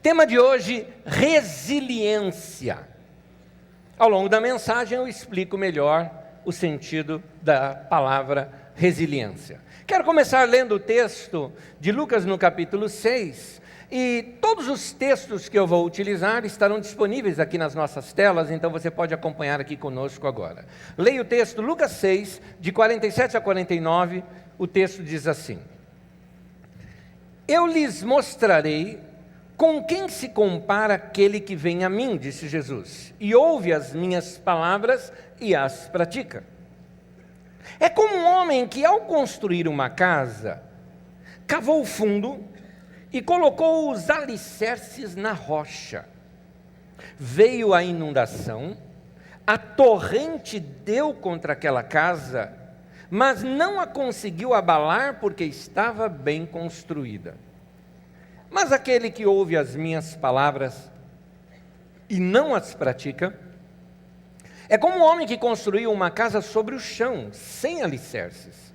Tema de hoje, resiliência. Ao longo da mensagem eu explico melhor o sentido da palavra resiliência. Quero começar lendo o texto de Lucas no capítulo 6, e todos os textos que eu vou utilizar estarão disponíveis aqui nas nossas telas, então você pode acompanhar aqui conosco agora. Leia o texto, Lucas 6, de 47 a 49, o texto diz assim: Eu lhes mostrarei com quem se compara aquele que vem a mim, disse Jesus, e ouve as minhas palavras e as pratica. É como um homem que, ao construir uma casa, cavou fundo e colocou os alicerces na rocha. Veio a inundação, a torrente deu contra aquela casa, mas não a conseguiu abalar porque estava bem construída. Mas aquele que ouve as minhas palavras e não as pratica, é como um homem que construiu uma casa sobre o chão, sem alicerces.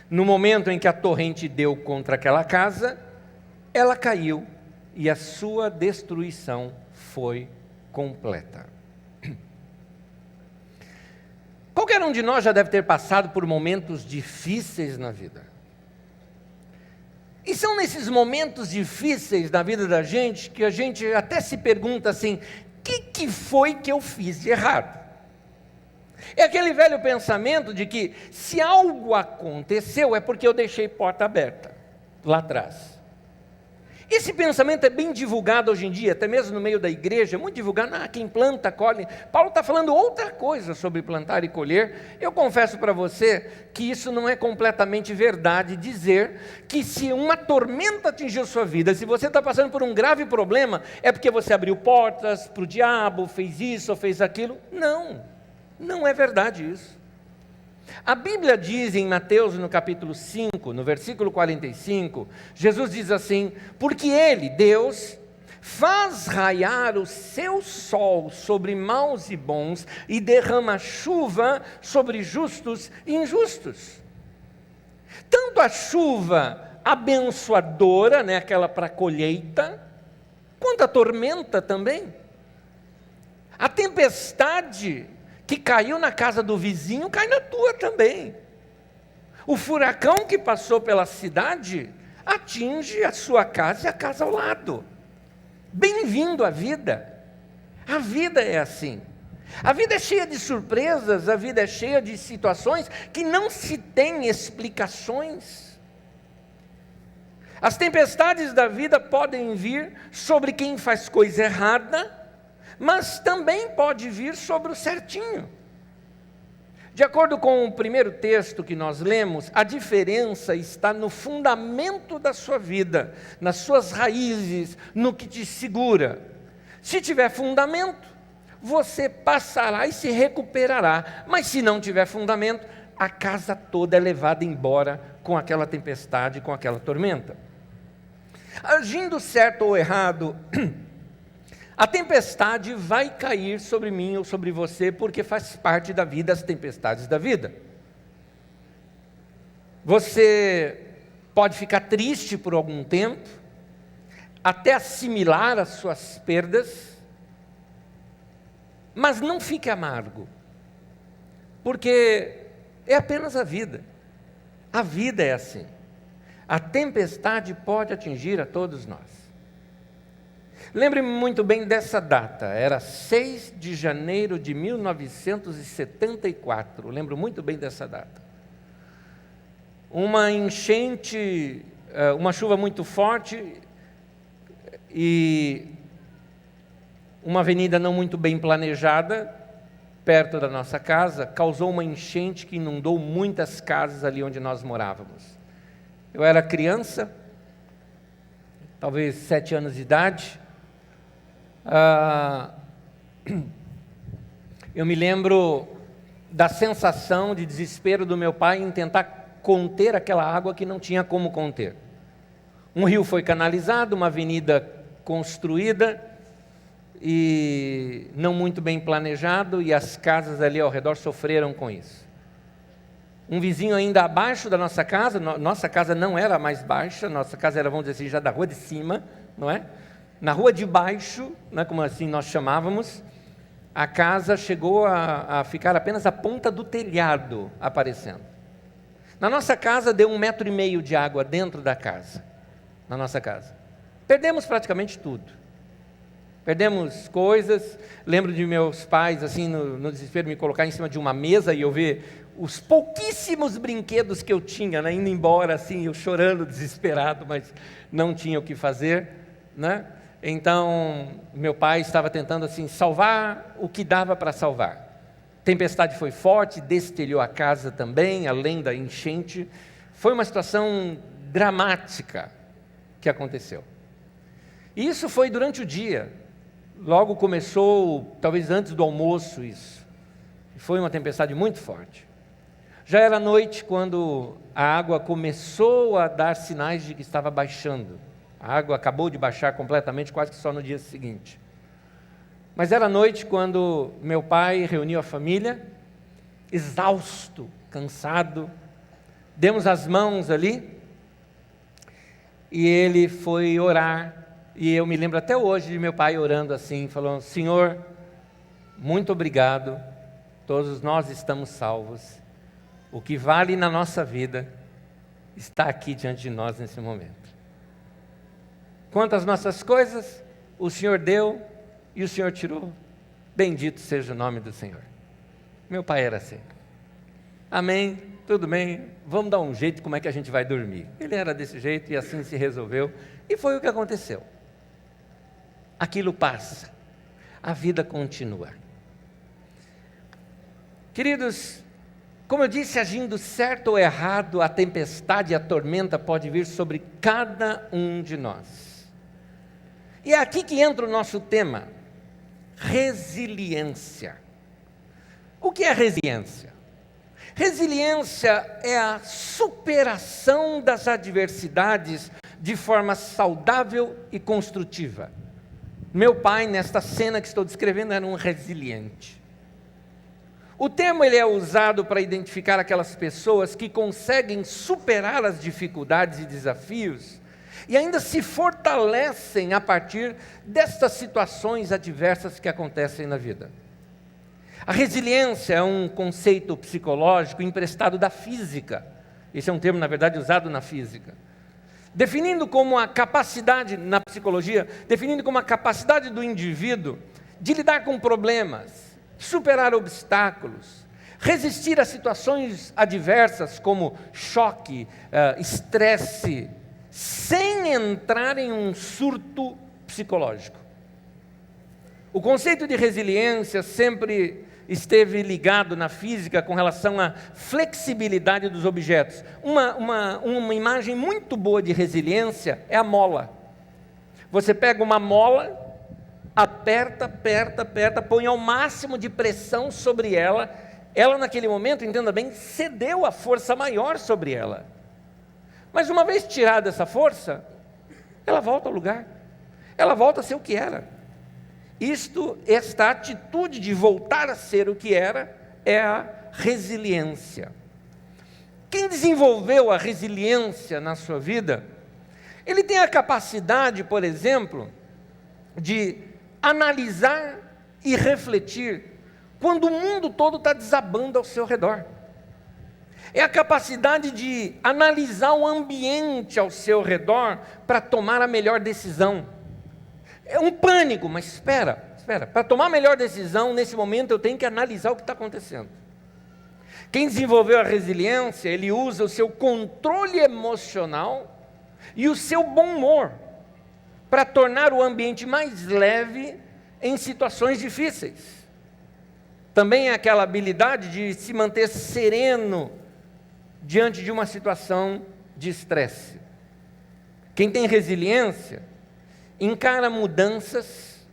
No momento em que a torrente deu contra aquela casa, ela caiu e a sua destruição foi completa. Qualquer um de nós já deve ter passado por momentos difíceis na vida. E são nesses momentos difíceis da vida da gente que a gente até se pergunta assim: o que foi que eu fiz de errado? É aquele velho pensamento de que se algo aconteceu é porque eu deixei porta aberta lá atrás. Esse pensamento é bem divulgado hoje em dia, até mesmo no meio da igreja, muito divulgado. Quem planta, colhe. Paulo está falando outra coisa sobre plantar e colher. Eu confesso para você que isso não é completamente verdade, dizer que se uma tormenta atingiu sua vida, se você está passando por um grave problema, é porque você abriu portas para o diabo, fez isso ou fez aquilo. Não é verdade isso. A Bíblia diz em Mateus, no capítulo 5, no versículo 45, Jesus diz assim: porque Ele, Deus, faz raiar o seu sol sobre maus e bons e derrama chuva sobre justos e injustos. Tanto a chuva abençoadora, aquela para a colheita, quanto a tormenta também. A tempestade que caiu na casa do vizinho, cai na tua também. O furacão que passou pela cidade, atinge a sua casa e a casa ao lado. Bem-vindo à vida. A vida é assim. A vida é cheia de surpresas, a vida é cheia de situações que não se tem explicações. As tempestades da vida podem vir sobre quem faz coisa errada, mas também pode vir sobre o certinho. De acordo com o primeiro texto que nós lemos, a diferença está no fundamento da sua vida, nas suas raízes, no que te segura. Se tiver fundamento, você passará e se recuperará, mas se não tiver fundamento, a casa toda é levada embora com aquela tempestade, com aquela tormenta. Agindo certo ou errado, a tempestade vai cair sobre mim ou sobre você, porque faz parte da vida, as tempestades da vida. Você pode ficar triste por algum tempo, até assimilar as suas perdas, mas não fique amargo, porque é apenas a vida. A vida é assim. A tempestade pode atingir a todos nós. Lembre-me muito bem dessa data, era 6 de janeiro de 1974, lembro muito bem dessa data. Uma enchente, uma chuva muito forte e uma avenida não muito bem planejada, perto da nossa casa, causou uma enchente que inundou muitas casas ali onde nós morávamos. Eu era criança, talvez 7 anos de idade. Eu me lembro da sensação de desespero do meu pai em tentar conter aquela água que não tinha como conter. Um rio foi canalizado, uma avenida construída e não muito bem planejado, e as casas ali ao redor sofreram com isso. Um vizinho ainda abaixo da nossa casa não era a mais baixa, nossa casa era, vamos dizer assim, já da rua de cima, não é? Na rua de baixo, né, como assim nós chamávamos, a casa chegou a ficar apenas a ponta do telhado aparecendo. Na nossa casa deu 1,5 metro de água dentro da casa, na nossa casa. Perdemos praticamente tudo. Perdemos coisas. Lembro de meus pais, assim, no desespero, me colocar em cima de uma mesa e eu ver os pouquíssimos brinquedos que eu tinha, né, indo embora, assim, eu chorando, desesperado, mas não tinha o que fazer, né? Então, meu pai estava tentando, assim, salvar o que dava para salvar. A tempestade foi forte, destelhou a casa também, além da enchente. Foi uma situação dramática que aconteceu. E isso foi durante o dia. Logo começou, talvez antes do almoço, isso. Foi uma tempestade muito forte. Já era noite quando a água começou a dar sinais de que estava baixando. A água acabou de baixar completamente, quase que só no dia seguinte. Mas era noite quando meu pai reuniu a família, exausto, cansado. Demos as mãos ali e ele foi orar. E eu me lembro até hoje de meu pai orando assim, falando: Senhor, muito obrigado, todos nós estamos salvos. O que vale na nossa vida está aqui diante de nós nesse momento. Quanto às nossas coisas, o Senhor deu e o Senhor tirou. Bendito seja o nome do Senhor. Meu pai era assim. Amém, tudo bem, vamos dar um jeito como é que a gente vai dormir. Ele era desse jeito e assim se resolveu. E foi o que aconteceu. Aquilo passa, a vida continua. Queridos, como eu disse, agindo certo ou errado, a tempestade e a tormenta pode vir sobre cada um de nós. E é aqui que entra o nosso tema, resiliência. O que é resiliência? Resiliência é a superação das adversidades de forma saudável e construtiva. Meu pai, nesta cena que estou descrevendo, era um resiliente. O termo ele é usado para identificar aquelas pessoas que conseguem superar as dificuldades e desafios e ainda se fortalecem a partir destas situações adversas que acontecem na vida. A resiliência é um conceito psicológico emprestado da física. Esse é um termo, na verdade, usado na física. Definindo como a capacidade, na psicologia, definindo como a capacidade do indivíduo de lidar com problemas, superar obstáculos, resistir a situações adversas como choque, estresse, sem entrar em um surto psicológico. O conceito de resiliência sempre esteve ligado na física com relação à flexibilidade dos objetos. Uma imagem muito boa de resiliência é a mola. Você pega uma mola, aperta, põe ao máximo de pressão sobre ela. Ela naquele momento, entenda bem, cedeu a força maior sobre ela. Mas uma vez tirada essa força, ela volta ao lugar. Ela volta a ser o que era. Esta atitude de voltar a ser o que era, é a resiliência. Quem desenvolveu a resiliência na sua vida, ele tem a capacidade, por exemplo, de analisar e refletir quando o mundo todo está desabando ao seu redor. É a capacidade de analisar o ambiente ao seu redor para tomar a melhor decisão. É um pânico, mas espera. Para tomar a melhor decisão, nesse momento eu tenho que analisar o que está acontecendo. Quem desenvolveu a resiliência, ele usa o seu controle emocional e o seu bom humor para tornar o ambiente mais leve em situações difíceis. Também é aquela habilidade de se manter sereno diante de uma situação de estresse. Quem tem resiliência encara mudanças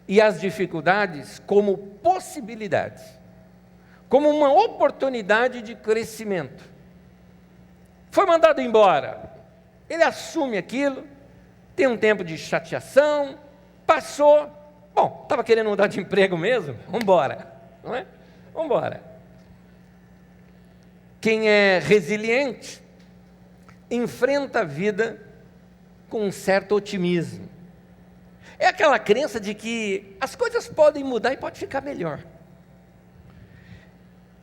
e as dificuldades como possibilidades, como uma oportunidade de crescimento. Foi mandado embora, ele assume aquilo, tem um tempo de chateação, passou, bom, estava querendo mudar de emprego mesmo, vamos embora, não é? Vamos embora. Quem é resiliente enfrenta a vida com um certo otimismo. É aquela crença de que as coisas podem mudar e pode ficar melhor.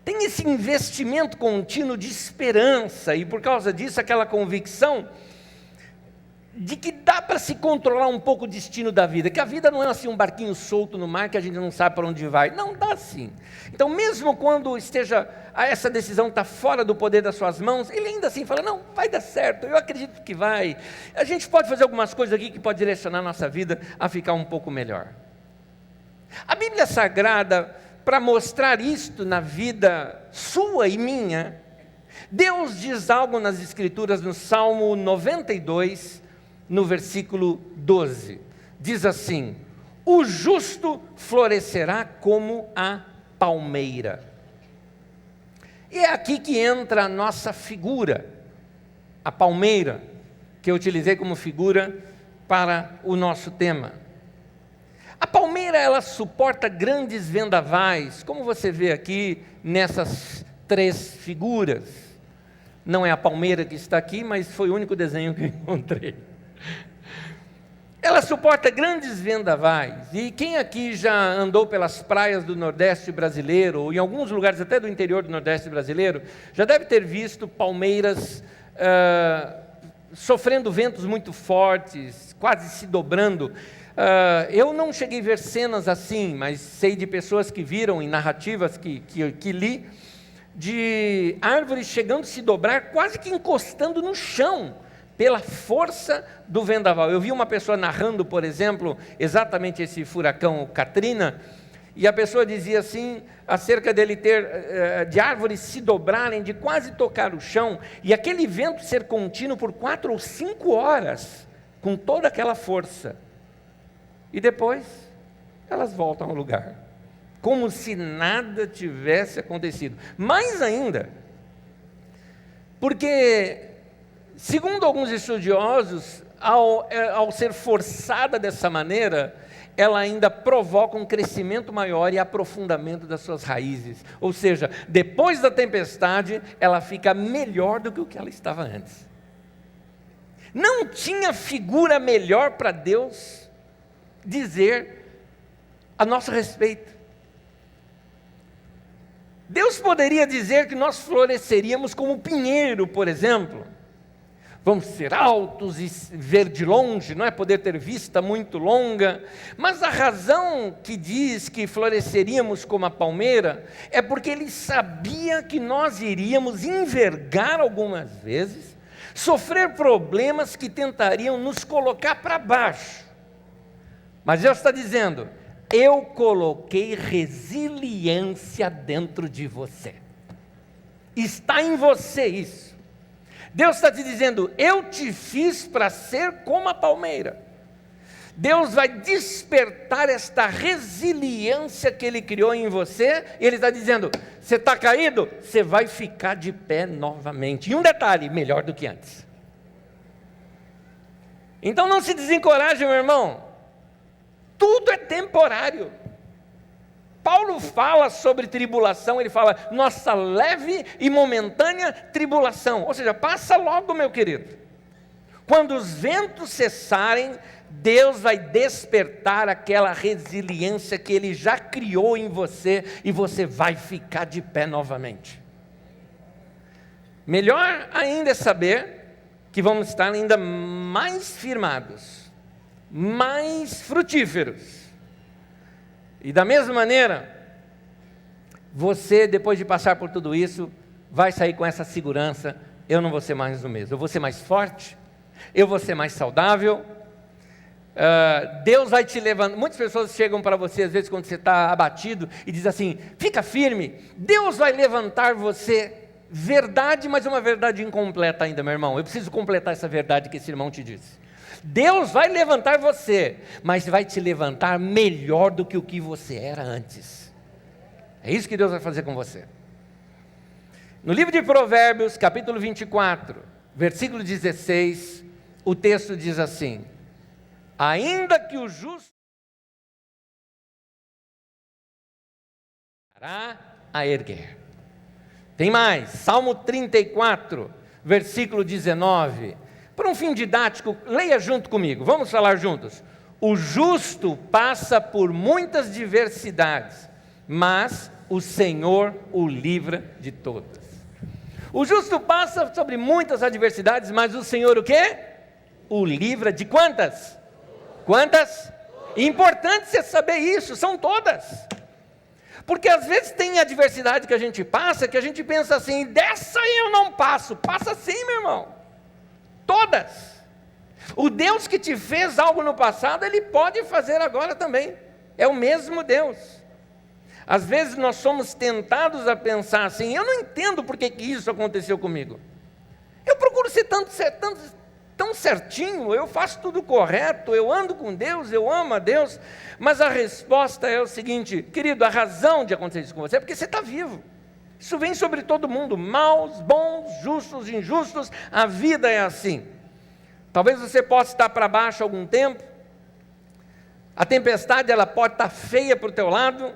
Tem esse investimento contínuo de esperança e por causa disso aquela convicção de que dá para se controlar um pouco o destino da vida, que a vida não é assim um barquinho solto no mar que a gente não sabe para onde vai, não dá assim. Então mesmo quando essa decisão está fora do poder das suas mãos, ele ainda assim fala, não, vai dar certo, eu acredito que vai, a gente pode fazer algumas coisas aqui que pode direcionar a nossa vida a ficar um pouco melhor. A Bíblia Sagrada, para mostrar isto na vida sua e minha, Deus diz algo nas Escrituras no Salmo 92, no versículo 12, diz assim: o justo florescerá como a palmeira. E é aqui que entra a nossa figura, a palmeira, que eu utilizei como figura para o nosso tema. A palmeira, ela suporta grandes vendavais, como você vê aqui nessas 3 figuras. Não é a palmeira que está aqui, mas foi o único desenho que eu encontrei. Ela suporta grandes vendavais, e quem aqui já andou pelas praias do Nordeste brasileiro, ou em alguns lugares até do interior do Nordeste brasileiro, já deve ter visto palmeiras sofrendo ventos muito fortes, quase se dobrando. Eu não cheguei a ver cenas assim, mas sei de pessoas que viram em narrativas que li, de árvores chegando a se dobrar, quase que encostando no chão, pela força do vendaval. Eu vi uma pessoa narrando, por exemplo, exatamente esse furacão Katrina, e a pessoa dizia assim, acerca dele de árvores se dobrarem, de quase tocar o chão, e aquele vento ser contínuo por 4 ou 5 horas, com toda aquela força. E depois, elas voltam ao lugar, como se nada tivesse acontecido. Mais ainda, porque, segundo alguns estudiosos, ao ser forçada dessa maneira, ela ainda provoca um crescimento maior e aprofundamento das suas raízes. Ou seja, depois da tempestade, ela fica melhor do que o que ela estava antes. Não tinha figura melhor para Deus dizer a nosso respeito. Deus poderia dizer que nós floresceríamos como o pinheiro, por exemplo. Vamos ser altos e ver de longe, não é? Poder ter vista muito longa. Mas a razão que diz que floresceríamos como a palmeira é porque Ele sabia que nós iríamos envergar algumas vezes, sofrer problemas que tentariam nos colocar para baixo. Mas Deus está dizendo: eu coloquei resiliência dentro de você. Está em você isso. Deus está te dizendo: eu te fiz para ser como a palmeira. Deus vai despertar esta resiliência que Ele criou em você. E Ele está dizendo: você está caído? Você vai ficar de pé novamente. E um detalhe, melhor do que antes. Então não se desencoraje, meu irmão. Tudo é temporário. Paulo fala sobre tribulação, ele fala, nossa leve e momentânea tribulação. Ou seja, passa logo, meu querido. Quando os ventos cessarem, Deus vai despertar aquela resiliência que Ele já criou em você, e você vai ficar de pé novamente. Melhor ainda é saber que vamos estar ainda mais firmados, mais frutíferos. E da mesma maneira, você, depois de passar por tudo isso, vai sair com essa segurança: eu não vou ser mais o mesmo, eu vou ser mais forte, eu vou ser mais saudável. Deus vai te levantar. Muitas pessoas chegam para você, às vezes, quando você está abatido, e diz assim: fica firme, Deus vai levantar você. Verdade, mas uma verdade incompleta ainda, meu irmão. Eu preciso completar essa verdade que esse irmão te disse. Deus vai levantar você, mas vai te levantar melhor do que o que você era antes. É isso que Deus vai fazer com você. No livro de Provérbios, capítulo 24, versículo 16, o texto diz assim: ainda que o justo fará a erguer. Tem mais, Salmo 34, versículo 19. Para um fim didático, leia junto comigo, vamos falar juntos. O justo passa por muitas diversidades, mas o Senhor o livra de todas. O justo passa sobre muitas adversidades, mas o Senhor o quê? O livra de quantas? Quantas? Importante você saber isso, são todas. Porque às vezes tem adversidade que a gente passa, que a gente pensa assim, dessa eu não passo. Passa sim, meu irmão. Todas. O Deus que te fez algo no passado, Ele pode fazer agora também. É o mesmo Deus. Às vezes nós somos tentados a pensar assim, eu não entendo por que isso aconteceu comigo. Eu procuro ser tão certinho, eu faço tudo correto, eu ando com Deus, eu amo a Deus. Mas a resposta é o seguinte, querido, a razão de acontecer isso com você é porque você está vivo. Isso vem sobre todo mundo, maus, bons, justos, injustos, a vida é assim. Talvez você possa estar para baixo algum tempo, a tempestade ela pode estar feia para o teu lado,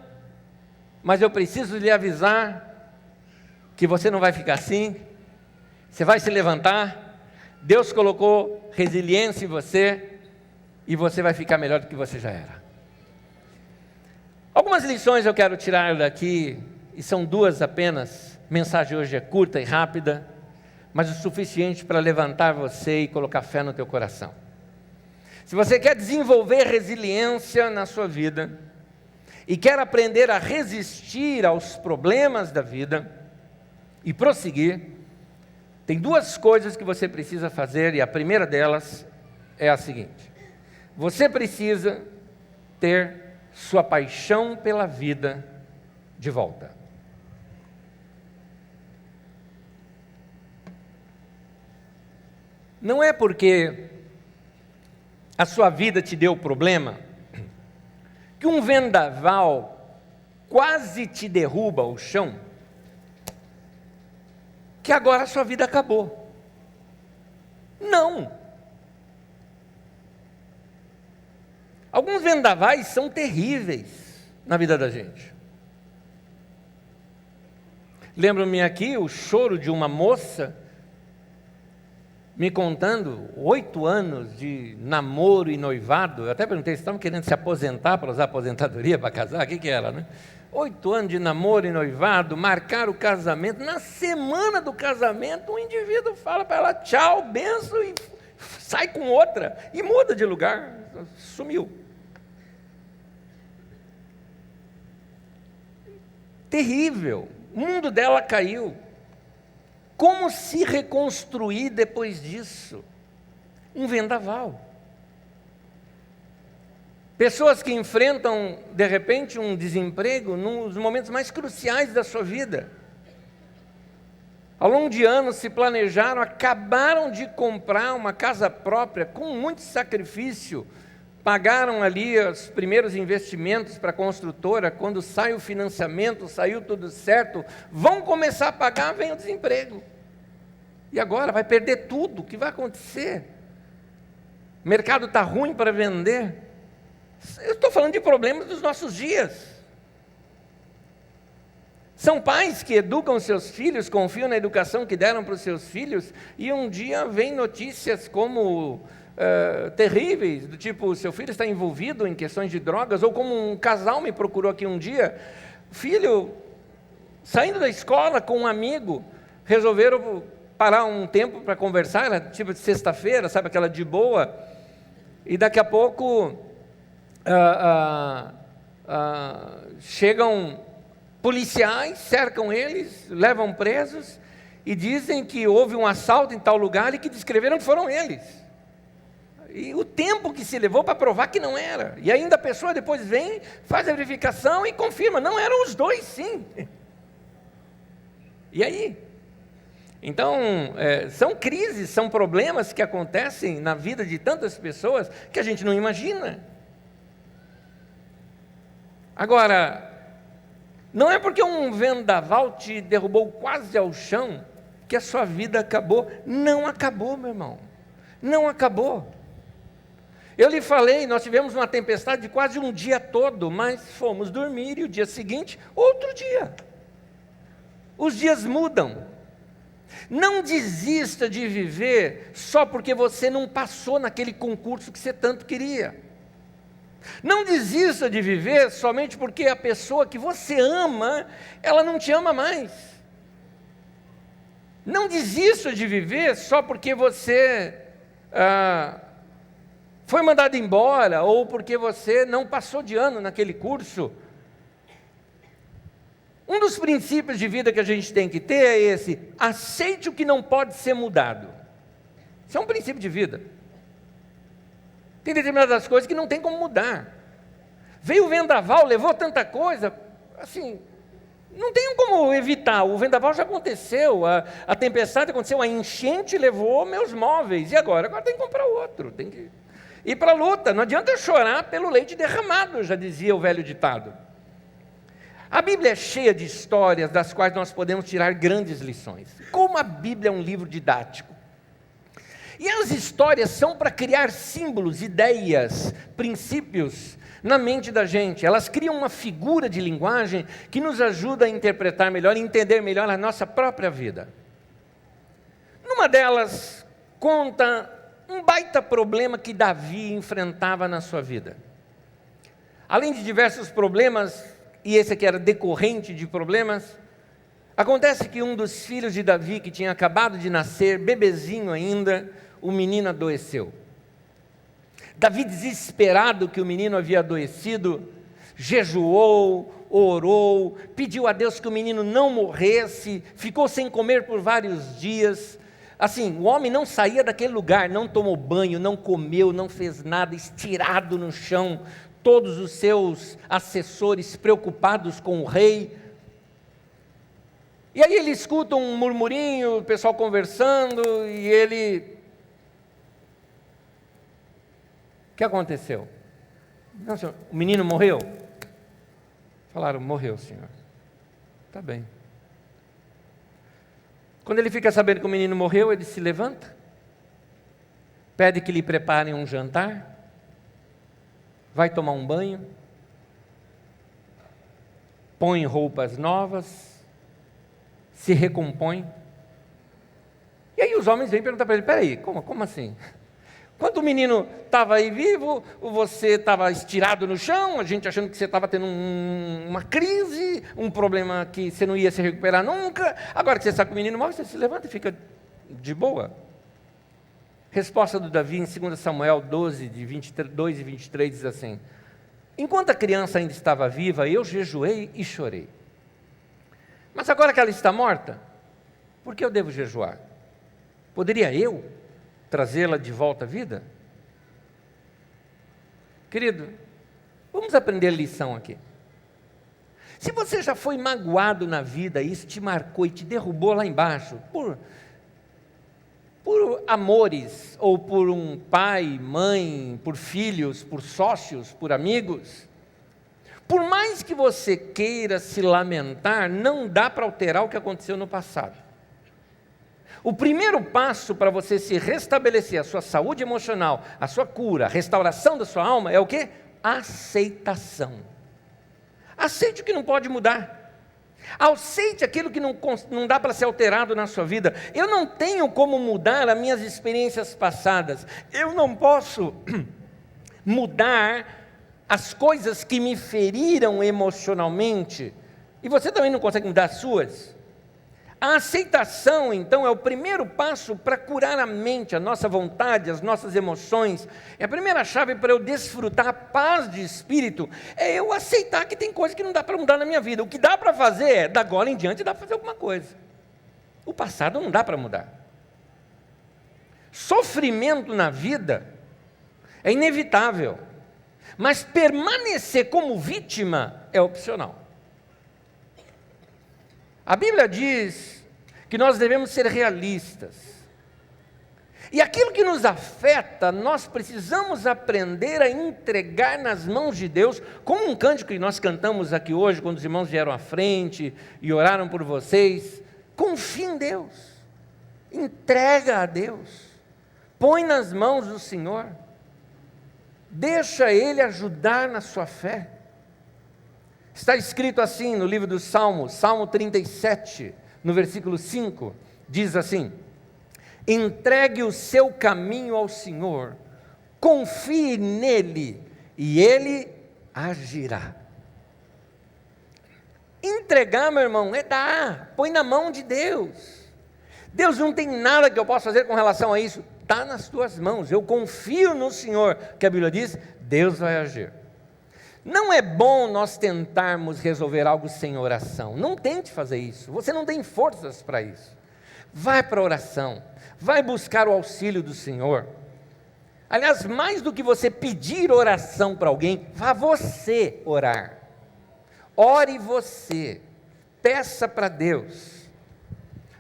mas eu preciso lhe avisar que você não vai ficar assim, você vai se levantar, Deus colocou resiliência em você, e você vai ficar melhor do que você já era. Algumas lições eu quero tirar daqui, e são duas apenas, a mensagem hoje é curta e rápida, mas o suficiente para levantar você e colocar fé no teu coração. Se você quer desenvolver resiliência na sua vida, e quer aprender a resistir aos problemas da vida, e prosseguir, tem duas coisas que você precisa fazer, e a primeira delas é a seguinte: você precisa ter sua paixão pela vida de volta. Não é porque a sua vida te deu problema, que um vendaval quase te derruba ao chão, que agora a sua vida acabou. Não. Alguns vendavais são terríveis na vida da gente. Lembro-me aqui o choro de uma moça me contando 8 anos de namoro e noivado. Eu até perguntei, se estavam querendo se aposentar para usar aposentadoria para casar? O que era, né? 8 anos de namoro e noivado, marcar o casamento. Na semana do casamento, um indivíduo fala para ela, tchau, benção, e sai com outra, e muda de lugar, sumiu. Terrível, o mundo dela caiu. Como se reconstruir depois disso? Um vendaval. Pessoas que enfrentam, de repente, um desemprego nos momentos mais cruciais da sua vida. Ao longo de anos se planejaram, acabaram de comprar uma casa própria com muito sacrifício, pagaram ali os primeiros investimentos para a construtora, quando sai o financiamento, saiu tudo certo, vão começar a pagar, vem o desemprego. E agora vai perder tudo, o que vai acontecer? O mercado está ruim para vender. Eu estou falando de problemas dos nossos dias. São pais que educam seus filhos, confiam na educação que deram para os seus filhos, e um dia vem notícias como terríveis, do tipo, seu filho está envolvido em questões de drogas, ou como um casal me procurou aqui um dia, filho, saindo da escola com um amigo, resolveram parar um tempo para conversar, era tipo de sexta-feira, sabe, aquela de boa, e daqui a pouco chegam policiais, cercam eles, levam presos, e dizem que houve um assalto em tal lugar, e que descreveram que foram eles. E o tempo que se levou para provar que não era. E ainda a pessoa depois vem, faz a verificação e confirma, não eram os dois, sim. E aí? Então, são crises, são problemas que acontecem na vida de tantas pessoas que a gente não imagina. Agora, não é porque um vendaval te derrubou quase ao chão que a sua vida acabou. Não acabou, meu irmão. Não acabou. Eu lhe falei, nós tivemos uma tempestade de quase um dia todo, mas fomos dormir e o dia seguinte, outro dia. Os dias mudam. Não desista de viver só porque você não passou naquele concurso que você tanto queria. Não desista de viver somente porque a pessoa que você ama, ela não te ama mais. Não desista de viver só porque você foi mandado embora ou porque você não passou de ano naquele curso. Um dos princípios de vida que a gente tem que ter é esse: aceite o que não pode ser mudado. Isso é um princípio de vida. Tem determinadas coisas que não tem como mudar. Veio o vendaval, levou tanta coisa, assim, não tem como evitar. O vendaval já aconteceu, a tempestade aconteceu, a enchente levou meus móveis. E agora? Agora tem que comprar outro, tem que ir para a luta. Não adianta chorar pelo leite derramado, já dizia o velho ditado. A Bíblia é cheia de histórias das quais nós podemos tirar grandes lições. Como a Bíblia é um livro didático. E as histórias são para criar símbolos, ideias, princípios na mente da gente. Elas criam uma figura de linguagem que nos ajuda a interpretar melhor, a entender melhor a nossa própria vida. Numa delas, conta um baita problema que Davi enfrentava na sua vida. Além de diversos problemas, e esse aqui era decorrente de problemas, acontece que um dos filhos de Davi, que tinha acabado de nascer, bebezinho ainda, o menino adoeceu. Davi, desesperado que o menino havia adoecido, jejuou, orou, pediu a Deus que o menino não morresse, ficou sem comer por vários dias. Assim, o homem não saía daquele lugar, não tomou banho, não comeu, não fez nada, estirado no chão, todos os seus assessores preocupados com o rei. E aí ele escuta um murmurinho, o pessoal conversando, e ele... O que aconteceu? Não, senhor, o menino morreu? Falaram, morreu, senhor. Tá bem. Quando ele fica sabendo que o menino morreu, ele se levanta, pede que lhe preparem um jantar, vai tomar um banho, põe roupas novas, se recompõe. E aí os homens vêm perguntar para ele, peraí, como assim? Quando o menino estava aí vivo, você estava estirado no chão, a gente achando que você estava tendo uma crise, um problema que você não ia se recuperar nunca. Agora que você sabe que o menino morre, você se levanta e fica de boa. Resposta do Davi em 2 Samuel 12, de 22 e 23, diz assim: enquanto a criança ainda estava viva, eu jejuei e chorei. Mas agora que ela está morta, por que eu devo jejuar? Poderia eu trazê-la de volta à vida? Querido, vamos aprender a lição aqui. Se você já foi magoado na vida, isso te marcou e te derrubou lá embaixo, por amores, ou por um pai, mãe, por filhos, por sócios, por amigos, por mais que você queira se lamentar, não dá para alterar o que aconteceu no passado. O primeiro passo para você se restabelecer a sua saúde emocional, a sua cura, a restauração da sua alma é o quê? Aceitação. Aceite o que não pode mudar. Aceite aquilo que não dá para ser alterado na sua vida. Eu não tenho como mudar as minhas experiências passadas. Eu não posso mudar as coisas que me feriram emocionalmente. E você também não consegue mudar as suas. A aceitação, então, é o primeiro passo para curar a mente, a nossa vontade, as nossas emoções. É a primeira chave para eu desfrutar a paz de espírito, é eu aceitar que tem coisas que não dá para mudar na minha vida. O que dá para fazer é, da agora em diante, dá para fazer alguma coisa. O passado não dá para mudar. Sofrimento na vida é inevitável, mas permanecer como vítima é opcional. A Bíblia diz que nós devemos ser realistas. E aquilo que nos afeta, nós precisamos aprender a entregar nas mãos de Deus, como um cântico que nós cantamos aqui hoje, quando os irmãos vieram à frente e oraram por vocês. Confie em Deus, entrega a Deus, põe nas mãos do Senhor, deixa Ele ajudar na sua fé. Está escrito assim no livro dos Salmos, Salmo 37, no versículo 5, diz assim: entregue o seu caminho ao Senhor, confie nele e Ele agirá. Entregar, meu irmão, é dar, põe na mão de Deus. Deus, não tem nada que eu possa fazer com relação a isso, está nas tuas mãos, eu confio no Senhor, que a Bíblia diz, Deus vai agir. Não é bom nós tentarmos resolver algo sem oração, não tente fazer isso, você não tem forças para isso. Vai para a oração, vai buscar o auxílio do Senhor. Aliás, mais do que você pedir oração para alguém, vá você orar. Ore você, peça para Deus.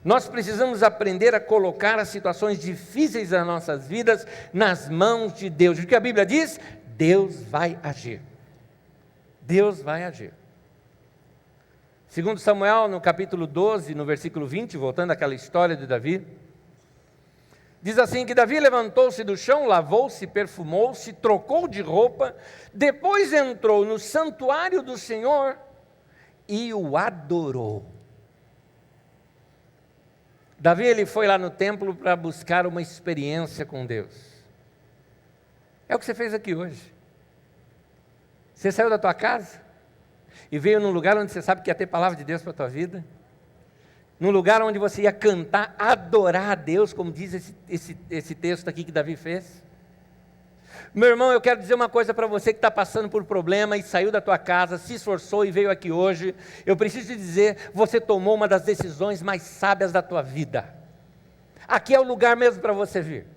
Nós precisamos aprender a colocar as situações difíceis das nossas vidas nas mãos de Deus. Porque a Bíblia diz, Deus vai agir. Deus vai agir. Segundo Samuel, no capítulo 12, no versículo 20, voltando àquela história de Davi, diz assim, que Davi levantou-se do chão, lavou-se, perfumou-se, trocou de roupa, depois entrou no santuário do Senhor e o adorou. Davi, ele foi lá no templo para buscar uma experiência com Deus. É o que você fez aqui hoje. Você saiu da tua casa e veio num lugar onde você sabe que ia ter palavra de Deus para a tua vida. Num lugar onde você ia cantar, adorar a Deus, como diz esse texto aqui que Davi fez. Meu irmão, eu quero dizer uma coisa para você que está passando por problema e saiu da tua casa, se esforçou e veio aqui hoje. Eu preciso te dizer, você tomou uma das decisões mais sábias da tua vida. Aqui é o lugar mesmo para você vir.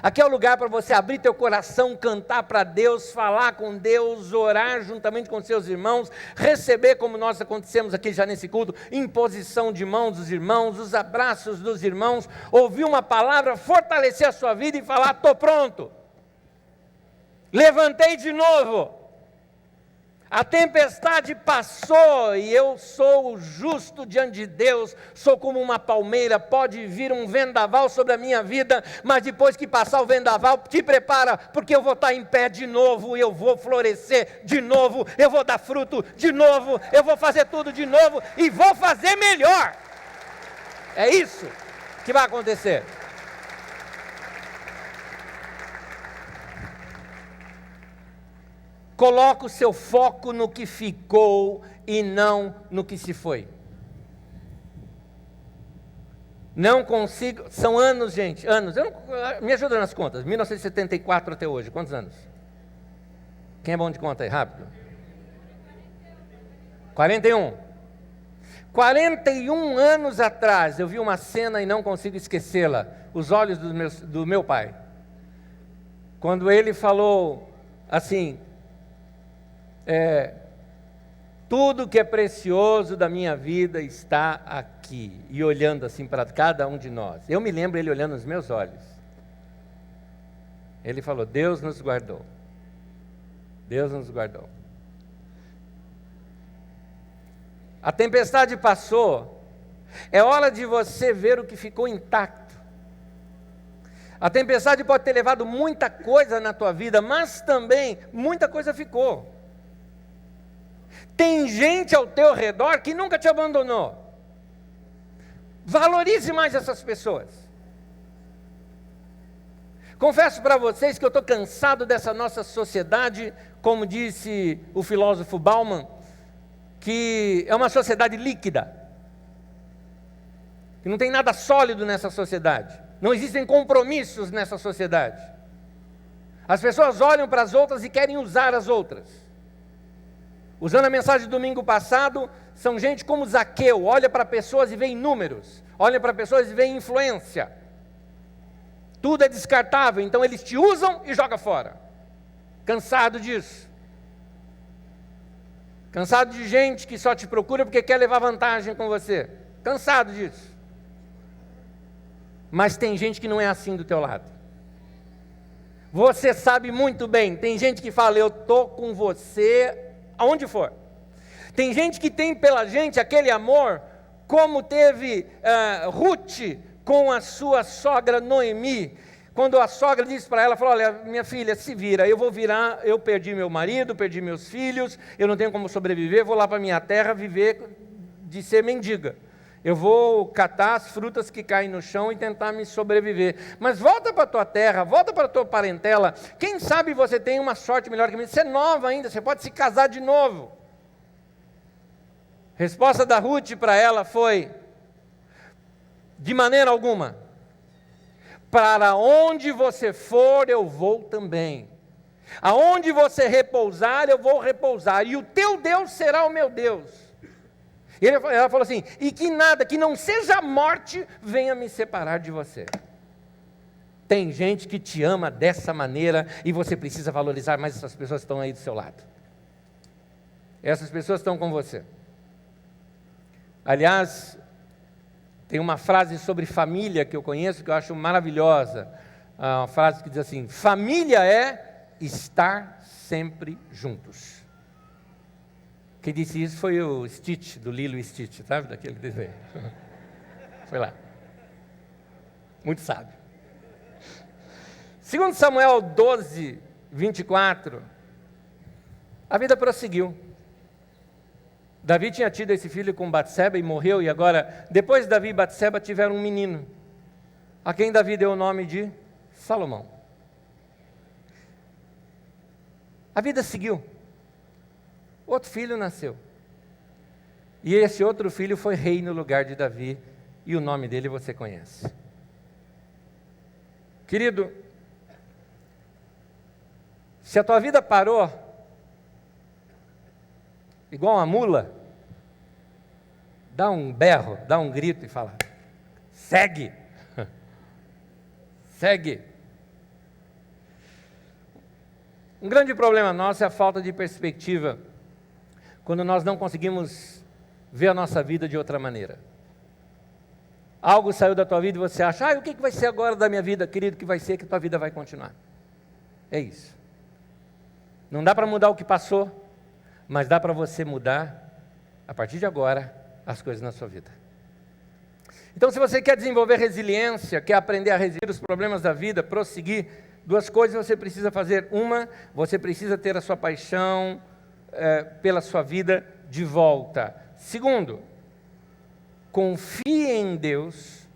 Aqui é o lugar para você abrir teu coração, cantar para Deus, falar com Deus, orar juntamente com seus irmãos, receber como nós acontecemos aqui já nesse culto, imposição de mãos dos irmãos, os abraços dos irmãos, ouvir uma palavra, fortalecer a sua vida e falar, estou pronto. Levantei de novo, a tempestade passou e eu sou justo diante de Deus, sou como uma palmeira, pode vir um vendaval sobre a minha vida, mas depois que passar o vendaval, te prepara, porque eu vou estar em pé de novo, eu vou florescer de novo, eu vou dar fruto de novo, eu vou fazer tudo de novo e vou fazer melhor. É isso que vai acontecer. Coloca o seu foco no que ficou e não no que se foi. Não consigo, são anos, gente, anos. Me ajuda nas contas, 1974 até hoje, quantos anos? Quem é bom de conta aí, rápido? 41. 41 anos atrás, eu vi uma cena e não consigo esquecê-la, os olhos do meu pai. Quando ele falou assim, tudo que é precioso da minha vida está aqui, e olhando assim para cada um de nós. Eu me lembro ele olhando nos meus olhos. Ele falou, Deus nos guardou. Deus nos guardou. A tempestade passou, é hora de você ver o que ficou intacto. A tempestade pode ter levado muita coisa na tua vida, mas também muita coisa ficou. Tem gente ao teu redor que nunca te abandonou. Valorize mais essas pessoas. Confesso para vocês que eu estou cansado dessa nossa sociedade, como disse o filósofo Bauman, que é uma sociedade líquida, que não tem nada sólido nessa sociedade, não existem compromissos nessa sociedade. As pessoas olham para as outras e querem usar as outras. Usando a mensagem do domingo passado, são gente como Zaqueu, olha para pessoas e vê números, olha para pessoas e vê influência. Tudo é descartável, então eles te usam e jogam fora. Cansado disso. Cansado de gente que só te procura porque quer levar vantagem com você. Cansado disso. Mas tem gente que não é assim do teu lado. Você sabe muito bem, tem gente que fala, eu estou com você aonde for. Tem gente que tem pela gente aquele amor, como teve Ruth com a sua sogra Noemi, quando a sogra disse para ela, falou, olha, minha filha, se vira, eu vou virar, eu perdi meu marido, perdi meus filhos, eu não tenho como sobreviver, vou lá para minha terra viver de ser mendiga. Eu vou catar as frutas que caem no chão e tentar me sobreviver. Mas volta para a tua terra, volta para a tua parentela. Quem sabe você tem uma sorte melhor que a minha. Você é nova ainda, você pode se casar de novo. Resposta da Ruth para ela foi: de maneira alguma. Para onde você for, eu vou também. Aonde você repousar, eu vou repousar. E o teu Deus será o meu Deus. E ela falou assim: e que nada, que não seja a morte, venha me separar de você. Tem gente que te ama dessa maneira e você precisa valorizar mais essas pessoas que estão aí do seu lado. Essas pessoas estão com você. Aliás, tem uma frase sobre família que eu conheço que eu acho maravilhosa. Uma frase que diz assim: família é estar sempre juntos. Quem disse isso foi o Stitch, do Lilo e Stitch, sabe? Daquele desenho. Foi lá. Muito sábio. 2 Samuel 12, 24. A vida prosseguiu. Davi tinha tido esse filho com Batseba e morreu, e agora, depois de Davi e Batseba, tiveram um menino, a quem Davi deu o nome de Salomão. A vida seguiu. Outro filho nasceu. E esse outro filho foi rei no lugar de Davi, e o nome dele você conhece. Querido, se a tua vida parou, igual uma mula, dá um berro, dá um grito e fala: segue, segue. Um grande problema nosso é a falta de perspectiva, quando nós não conseguimos ver a nossa vida de outra maneira. Algo saiu da tua vida e você acha: o que vai ser agora da minha vida? Querido, que vai ser que a tua vida vai continuar. É isso. Não dá para mudar o que passou, mas dá para você mudar, a partir de agora, as coisas na sua vida. Então, se você quer desenvolver resiliência, quer aprender a resistir os problemas da vida, prosseguir, duas coisas você precisa fazer. Uma, você precisa ter a sua paixão pela sua vida de volta. Segundo, confie em Deus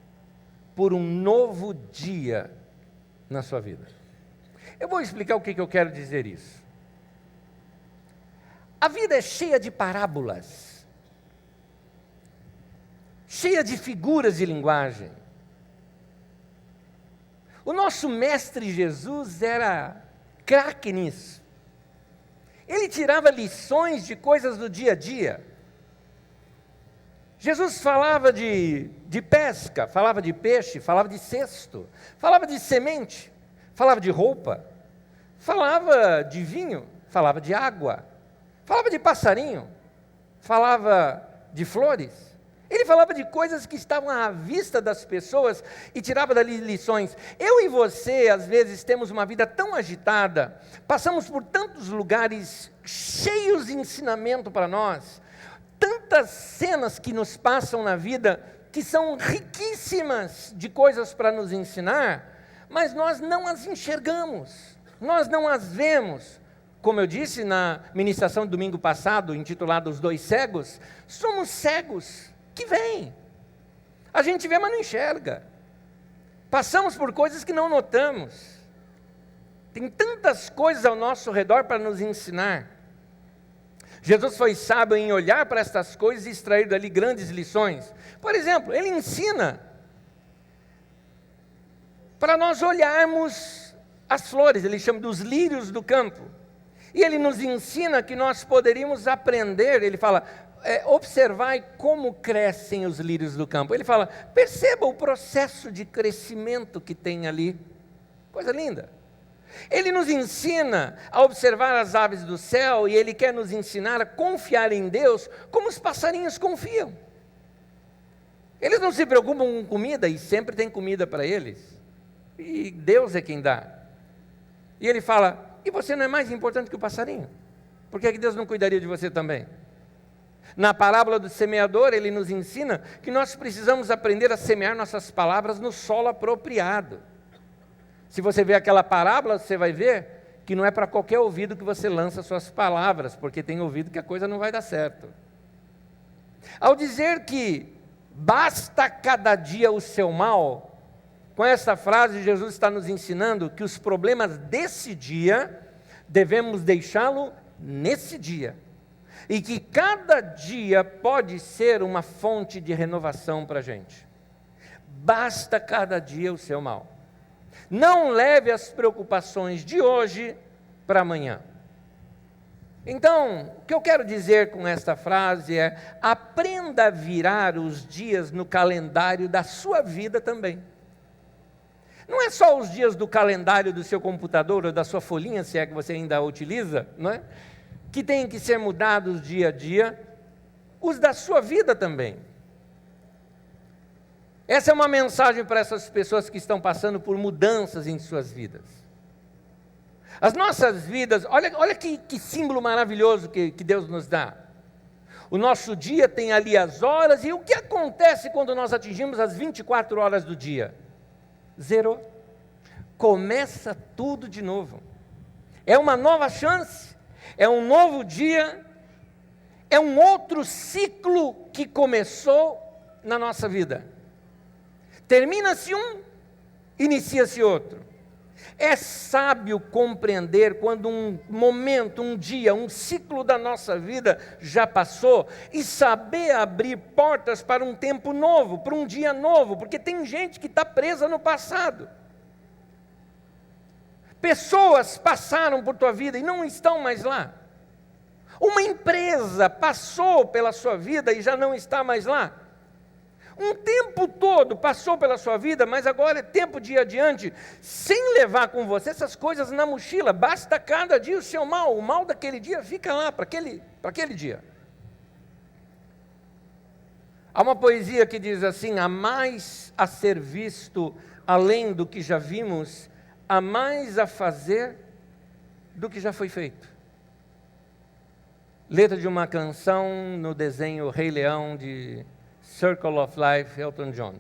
por um novo dia na sua vida. Eu vou explicar o que eu quero dizer isso. A vida é cheia de parábolas, cheia de figuras de linguagem. O nosso mestre Jesus era craque nisso. Ele tirava lições de coisas do dia a dia. Jesus falava de pesca, falava de peixe, falava de cesto, falava de semente, falava de roupa, falava de vinho, falava de água, falava de passarinho, falava de flores. Ele falava de coisas que estavam à vista das pessoas e tirava dali lições. Eu e você, às vezes, temos uma vida tão agitada, passamos por tantos lugares cheios de ensinamento para nós, tantas cenas que nos passam na vida, que são riquíssimas de coisas para nos ensinar, mas nós não as enxergamos, nós não as vemos. Como eu disse na ministração do domingo passado, intitulada Os Dois Cegos, somos cegos que vêm. A gente vê, mas não enxerga. Passamos por coisas que não notamos. Tem tantas coisas ao nosso redor para nos ensinar. Jesus foi sábio em olhar para estas coisas e extrair dali grandes lições. Por exemplo, ele ensina para nós olharmos as flores, ele chama dos lírios do campo. E ele nos ensina que nós poderíamos aprender, ele fala, observai como crescem os lírios do campo. Ele fala, perceba o processo de crescimento que tem ali. Coisa linda. Ele nos ensina a observar as aves do céu e ele quer nos ensinar a confiar em Deus como os passarinhos confiam. Eles não se preocupam com comida e sempre tem comida para eles. E Deus é quem dá. E ele fala, e você não é mais importante que o passarinho? Por que Deus não cuidaria de você também? Na parábola do semeador, ele nos ensina que nós precisamos aprender a semear nossas palavras no solo apropriado. Se você ver aquela parábola, você vai ver que não é para qualquer ouvido que você lança suas palavras, porque tem ouvido que a coisa não vai dar certo. Ao dizer que Basta cada dia o seu mal. Com essa frase, Jesus está nos ensinando que os problemas desse dia, devemos deixá-lo nesse dia. E que cada dia pode ser uma fonte de renovação para a gente. Basta cada dia o seu mal. Não leve as preocupações de hoje para amanhã. Então, o que eu quero dizer com esta frase é: aprenda a virar os dias no calendário da sua vida também. Não é só os dias do calendário do seu computador ou da sua folhinha, se é que você ainda a utiliza, não é? Que tem que ser mudados dia a dia, os da sua vida também. Essa é uma mensagem para essas pessoas que estão passando por mudanças em suas vidas. As nossas vidas, olha que símbolo maravilhoso que Deus nos dá. O nosso dia tem ali as horas, e o que acontece quando nós atingimos as 24 horas do dia? Zerou. Começa tudo de novo. É uma nova chance, é um novo dia, é um outro ciclo que começou na nossa vida. Termina-se um, inicia-se outro. É sábio compreender quando um momento, um dia, um ciclo da nossa vida já passou e saber abrir portas para um tempo novo, para um dia novo, porque tem gente que está presa no passado. Pessoas passaram por tua vida e não estão mais lá. Uma empresa passou pela sua vida e já não está mais lá. Um tempo todo passou pela sua vida, mas agora é tempo de ir adiante, sem levar com você essas coisas na mochila. Basta cada dia o seu mal, o mal daquele dia fica lá, para aquele dia. Há uma poesia que diz assim: há mais a ser visto além do que já vimos, há mais a fazer do que já foi feito. Letra de uma canção no desenho Rei Leão de Circle of Life, Elton John.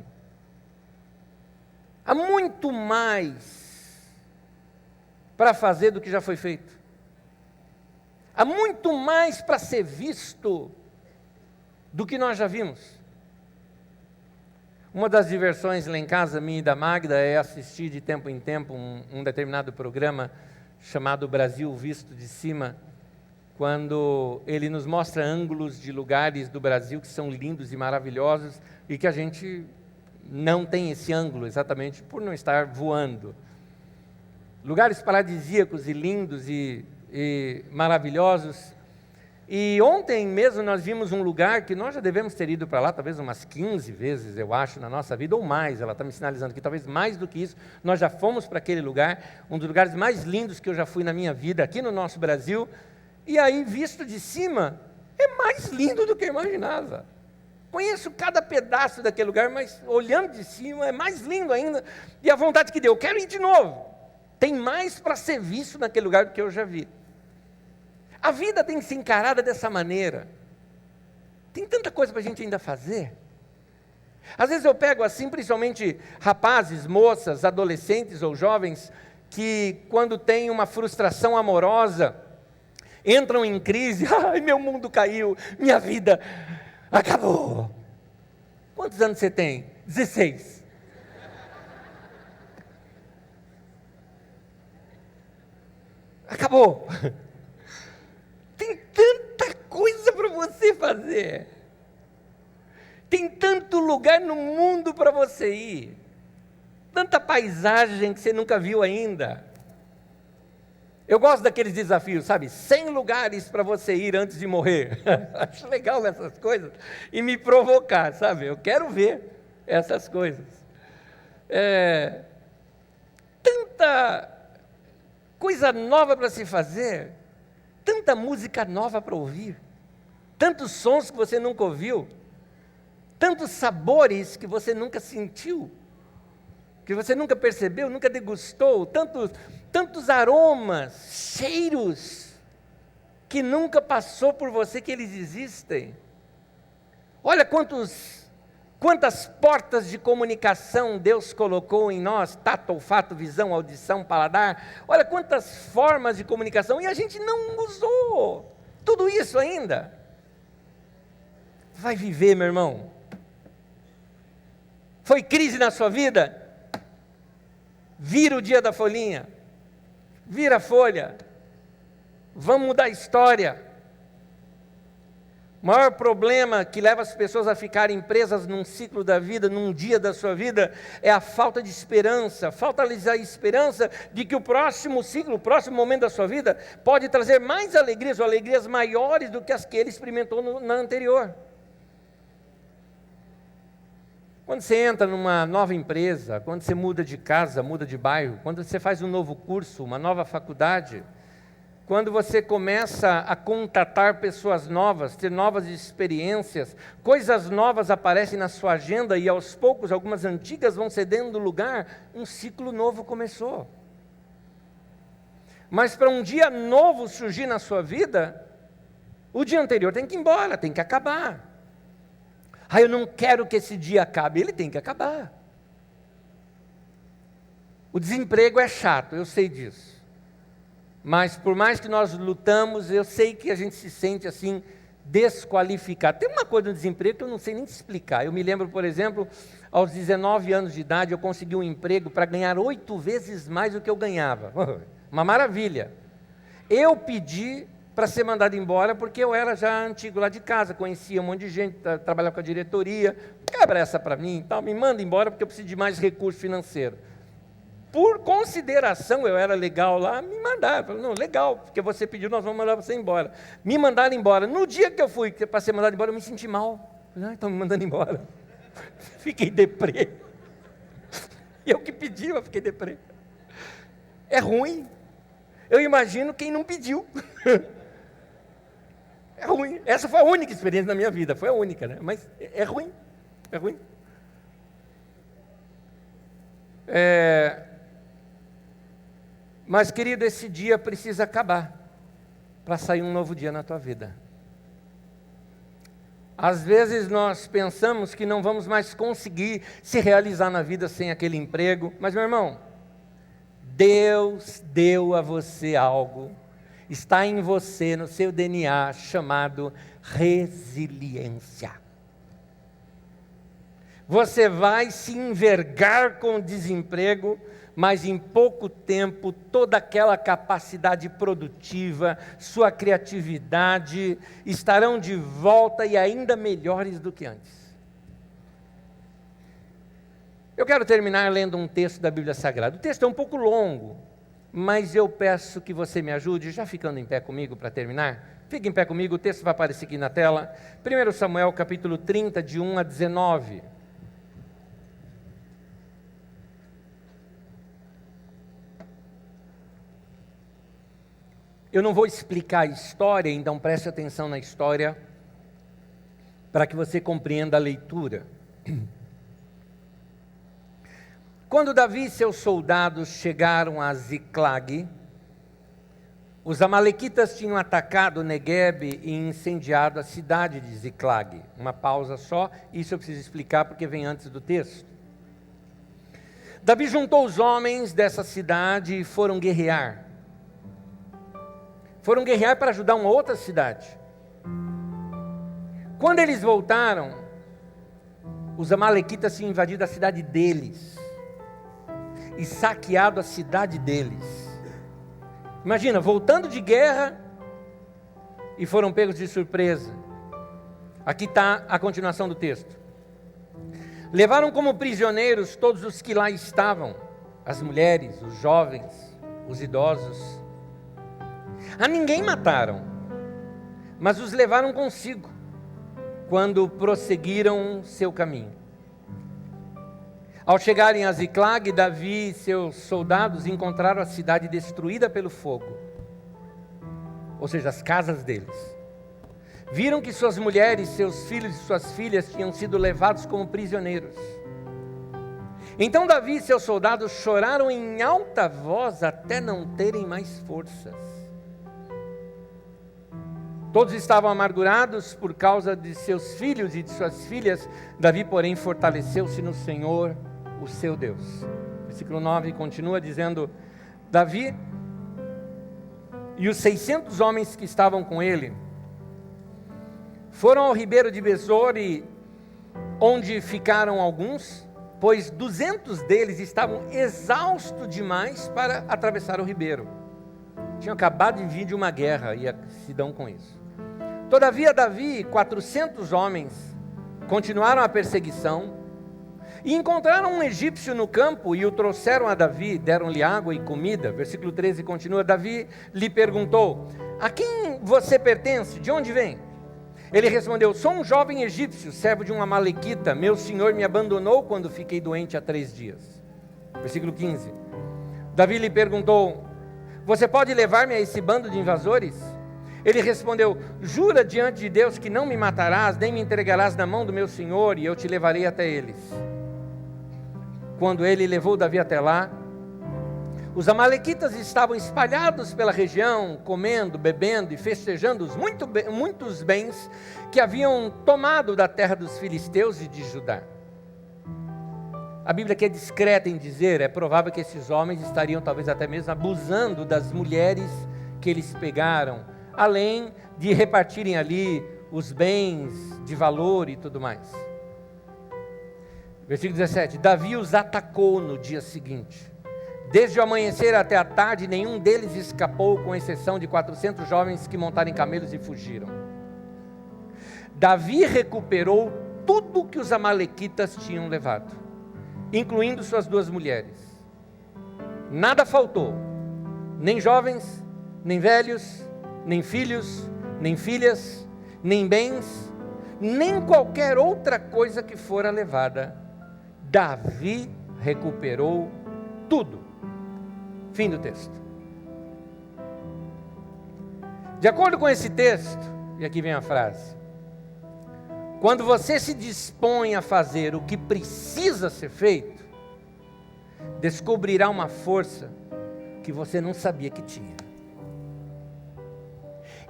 Há muito mais para fazer do que já foi feito. Há muito mais para ser visto do que nós já vimos. Uma das diversões lá em casa, minha e da Magda, é assistir de tempo em tempo um determinado programa chamado Brasil Visto de Cima, quando ele nos mostra ângulos de lugares do Brasil que são lindos e maravilhosos e que a gente não tem esse ângulo exatamente por não estar voando. Lugares paradisíacos e lindos e maravilhosos. E ontem mesmo nós vimos um lugar que nós já devemos ter ido para lá, talvez umas 15 vezes, eu acho, na nossa vida, ou mais. Ela está me sinalizando aqui, talvez mais do que isso. Nós já fomos para aquele lugar, um dos lugares mais lindos que eu já fui na minha vida, aqui no nosso Brasil. E aí, visto de cima, é mais lindo do que eu imaginava. Conheço cada pedaço daquele lugar, mas olhando de cima é mais lindo ainda. E a vontade que deu, eu quero ir de novo. Tem mais para ser visto naquele lugar do que eu já vi. A vida tem que ser encarada dessa maneira. Tem tanta coisa para a gente ainda fazer. Às vezes eu pego assim, principalmente rapazes, moças, adolescentes ou jovens, que quando tem uma frustração amorosa, entram em crise: ai, meu mundo caiu, minha vida acabou. Quantos anos você tem? 16. Acabou. Tem tanta coisa para você fazer. Tem tanto lugar no mundo para você ir. Tanta paisagem que você nunca viu ainda. Eu gosto daqueles desafios, sabe? 100 lugares para você ir antes de morrer. Acho legal essas coisas. E me provocar, sabe? Eu quero ver essas coisas. Tanta coisa nova para se fazer. Tanta música nova para ouvir. Tantos sons que você nunca ouviu. Tantos sabores que você nunca sentiu. Que você nunca percebeu, nunca degustou. Tantos aromas, cheiros, que nunca passou por você, que eles existem. Olha quantas portas de comunicação Deus colocou em nós: tato, olfato, visão, audição, paladar. Olha quantas formas de comunicação, e a gente não usou tudo isso ainda. Vai viver, meu irmão. Foi crise na sua vida? Vira o dia da folhinha. Vira a folha. Vamos mudar a história. O maior problema que leva as pessoas a ficarem presas num ciclo da vida, num dia da sua vida, é a falta de esperança. Falta-lhes a esperança de que o próximo ciclo, o próximo momento da sua vida, pode trazer mais alegrias, ou alegrias maiores do que as que ele experimentou na anterior. Quando você entra numa nova empresa, quando você muda de casa, muda de bairro, quando você faz um novo curso, uma nova faculdade, quando você começa a contatar pessoas novas, ter novas experiências, coisas novas aparecem na sua agenda e aos poucos algumas antigas vão cedendo lugar, um ciclo novo começou. Mas para um dia novo surgir na sua vida, o dia anterior tem que ir embora, tem que acabar. Eu não quero que esse dia acabe, ele tem que acabar. O desemprego é chato, eu sei disso. Mas por mais que nós lutamos, eu sei que a gente se sente assim, desqualificado. Tem uma coisa no desemprego que eu não sei nem explicar. Eu me lembro, por exemplo, aos 19 anos de idade, eu consegui um emprego para ganhar 8 vezes mais do que eu ganhava. Uma maravilha. Eu pedi para ser mandado embora, porque eu era já antigo lá de casa, conhecia um monte de gente, trabalhava com a diretoria. Quebra essa para mim, então, me manda embora, porque eu preciso de mais recurso financeiro. Por consideração, eu era legal lá, me mandaram. Falaram, não, legal, porque você pediu, nós vamos mandar você embora. Me mandaram embora. No dia que eu fui para ser mandado embora, eu me senti mal. Estão me mandando embora. Fiquei deprê. Eu que pedi, eu fiquei deprê. É ruim. Eu imagino quem não pediu. É ruim. Essa foi a única experiência na minha vida, foi a única, né? Mas é ruim. É ruim. Mas, querido, esse dia precisa acabar para sair um novo dia na tua vida. Às vezes nós pensamos que não vamos mais conseguir se realizar na vida sem aquele emprego. Mas, meu irmão, Deus deu a você algo, está em você, no seu DNA, chamado resiliência. Você vai se envergar com o desemprego, mas em pouco tempo, toda aquela capacidade produtiva, sua criatividade, estarão de volta e ainda melhores do que antes. Eu quero terminar lendo um texto da Bíblia Sagrada. O texto é um pouco longo, mas eu peço que você me ajude, já ficando em pé comigo para terminar. Fique em pé comigo, o texto vai aparecer aqui na tela. 1 Samuel, capítulo 30, de 1 a 19. Eu não vou explicar a história, então preste atenção na história, para que você compreenda a leitura. Quando Davi e seus soldados chegaram a Ziclag, os amalequitas tinham atacado Neguebe e incendiado a cidade de Ziclag. Uma pausa só, isso eu preciso explicar porque vem antes do texto. Davi juntou os homens dessa cidade e foram guerrear. Foram guerrear para ajudar uma outra cidade. Quando eles voltaram, os amalequitas tinham invadido a cidade deles e saqueado a cidade deles. Imagina, voltando de guerra e foram pegos de surpresa. Aqui está a continuação do texto. Levaram como prisioneiros todos os que lá estavam, as mulheres, os jovens, os idosos. A ninguém mataram, mas os levaram consigo, quando prosseguiram seu caminho. Ao chegarem a Ziclag, Davi e seus soldados encontraram a cidade destruída pelo fogo, ou seja, as casas deles. Viram que suas mulheres, seus filhos e suas filhas tinham sido levados como prisioneiros. Então Davi e seus soldados choraram em alta voz até não terem mais forças. Todos estavam amargurados por causa de seus filhos e de suas filhas. Davi, porém, fortaleceu-se no Senhor, o seu Deus. Versículo 9 continua dizendo: Davi e os 600 homens que estavam com ele foram ao ribeiro de Besor, onde ficaram alguns, pois 200 deles estavam exaustos demais para atravessar o ribeiro. Tinham acabado de vir de uma guerra e se dão com isso. Todavia Davi e 400 homens continuaram a perseguição e encontraram um egípcio no campo e o trouxeram a Davi, deram-lhe água e comida. Versículo 13 continua, Davi lhe perguntou, a quem você pertence? De onde vem? Ele respondeu, sou um jovem egípcio, servo de um amalequita, meu senhor me abandonou quando fiquei doente há 3 dias. Versículo 15, Davi lhe perguntou, você pode levar-me a esse bando de invasores? Ele respondeu, jura diante de Deus que não me matarás, nem me entregarás na mão do meu senhor, e eu te levarei até eles. Quando ele levou Davi até lá, os amalequitas estavam espalhados pela região, comendo, bebendo e festejando muitos bens que haviam tomado da terra dos filisteus e de Judá. A Bíblia aqui é discreta em dizer, é provável que esses homens estariam talvez até mesmo abusando das mulheres que eles pegaram, além de repartirem ali os bens de valor e tudo mais. Versículo 17, Davi os atacou no dia seguinte. Desde o amanhecer até a tarde, nenhum deles escapou, com exceção de 400 jovens que montaram em camelos e fugiram. Davi recuperou tudo que os amalequitas tinham levado, incluindo suas 2 mulheres. Nada faltou, nem jovens, nem velhos, nem filhos, nem filhas, nem bens, nem qualquer outra coisa que fora levada. Davi recuperou tudo. Fim do texto. De acordo com esse texto, e aqui vem a frase, quando você se dispõe a fazer o que precisa ser feito, descobrirá uma força que você não sabia que tinha.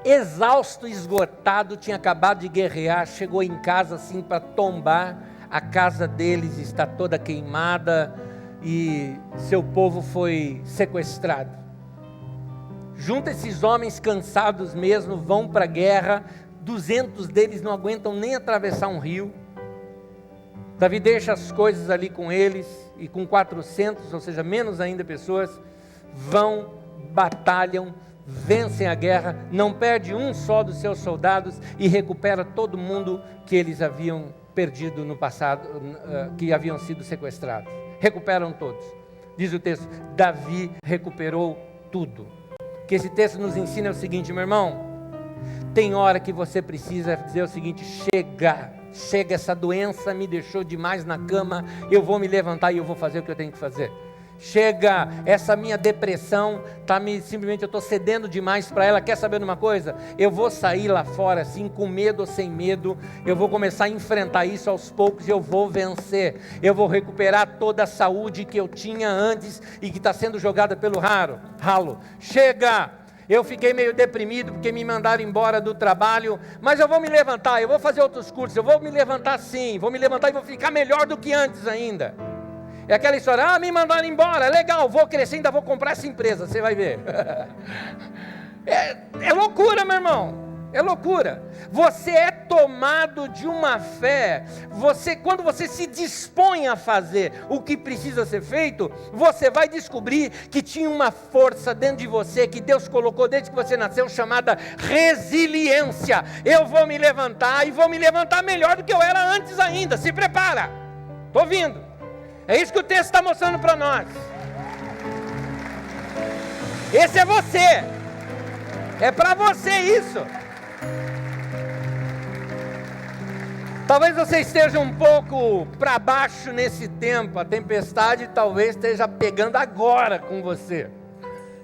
Exausto, esgotado, tinha acabado de guerrear, chegou em casa assim para tombar, a casa deles está toda queimada e seu povo foi sequestrado. Junta esses homens cansados mesmo, vão para a guerra, 200 deles não aguentam nem atravessar um rio. Davi deixa as coisas ali com eles e com 400, ou seja, menos ainda pessoas, vão, batalham, vencem a guerra, não perde um só dos seus soldados e recupera todo mundo que eles haviam perdido no passado, que haviam sido sequestrados. Recuperam todos. Diz o texto, Davi recuperou tudo. O que esse texto nos ensina é o seguinte, meu irmão, tem hora que você precisa dizer o seguinte, chega, essa doença me deixou demais na cama, eu vou me levantar e eu vou fazer o que eu tenho que fazer. Chega, essa minha depressão, simplesmente eu estou cedendo demais para ela, quer saber de uma coisa? Eu vou sair lá fora assim, com medo ou sem medo, eu vou começar a enfrentar isso aos poucos e eu vou vencer, eu vou recuperar toda a saúde que eu tinha antes e que está sendo jogada pelo ralo. Chega! Eu fiquei meio deprimido porque me mandaram embora do trabalho, mas eu vou me levantar, eu vou fazer outros cursos, eu vou me levantar sim, vou me levantar e vou ficar melhor do que antes ainda. É aquela história, me mandaram embora, legal, vou crescer, ainda vou comprar essa empresa, você vai ver. É loucura, meu irmão, é loucura. Você é tomado de uma fé, quando você se dispõe a fazer o que precisa ser feito, você vai descobrir que tinha uma força dentro de você, que Deus colocou desde que você nasceu, chamada resiliência. Eu vou me levantar e vou me levantar melhor do que eu era antes ainda, se prepara, estou vindo. É isso que o texto está mostrando para nós. Esse é você. É para você isso. Talvez você esteja um pouco para baixo nesse tempo. A tempestade talvez esteja pegando agora com você.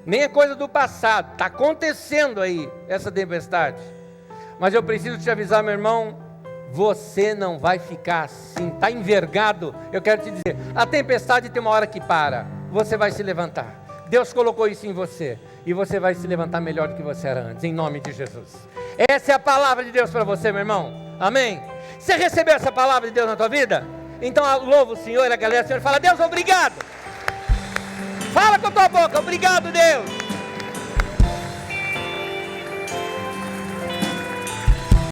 Nem é coisa do passado. Está acontecendo aí essa tempestade. Mas eu preciso te avisar, meu irmão. Você não vai ficar assim, está envergado. Eu quero te dizer, a tempestade tem uma hora que para, você vai se levantar. Deus colocou isso em você, e você vai se levantar melhor do que você era antes, em nome de Jesus. Essa é a palavra de Deus para você, meu irmão, amém? Você recebeu essa palavra de Deus na tua vida? Então louva o Senhor e a galera, o Senhor fala, Deus, obrigado. Fala com a tua boca, obrigado, Deus.